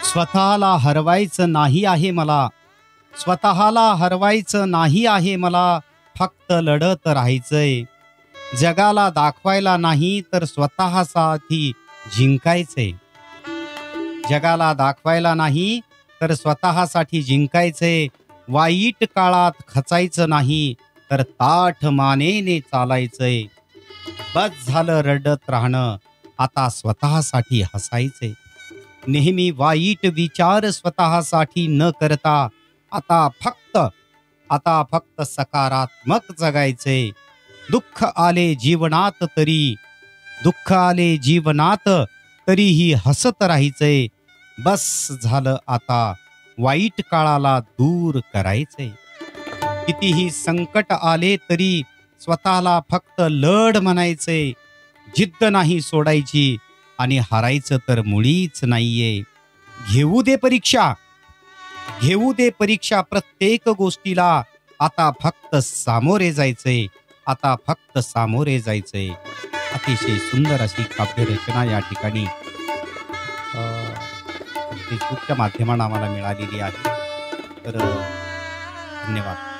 स्वतःला हरवायचं नाही आहे मला, स्वतःला हरवायचं नाही आहे मला, फक्त लढत राहायचंय. जगाला दाखवायला नाही तर स्वतःसाठी जिंकायचंय. जगाला दाखवायला नाही तर स्वतःसाठी जिंकायचंय. वाईट काळात खचायचं नाही तर ताठ मानेने चालायचंय. बस झालं रडत राहणं, आता स्वतःसाठी हसायचंय. नेहमी वाईट विचार स्वतःसाठी न करता आता फक्त सकारात्मक जगायचे. दुःख आले जीवनात तरी दुःख आले जीवनात तरीही हसत राहायचे. बस झालं आता वाईट काळाला दूर करायचे. कितीही संकट आले तरी स्वतःला फक्त लढ म्हणायचे. जिद्द नाही सोडायची आणि हारायचं तर मुळीच नाहीये. घेऊ दे परीक्षा, घेऊ दे परीक्षा प्रत्येक गोष्टीला. आता फक्त सामोरे जायचे, आता फक्त सामोरे जायचे. अतिशय सुंदर अशी काव्यरचना या ठिकाणी फेसबुकच्या माध्यमाने आम्हाला मिळालेली आहे. तर धन्यवाद.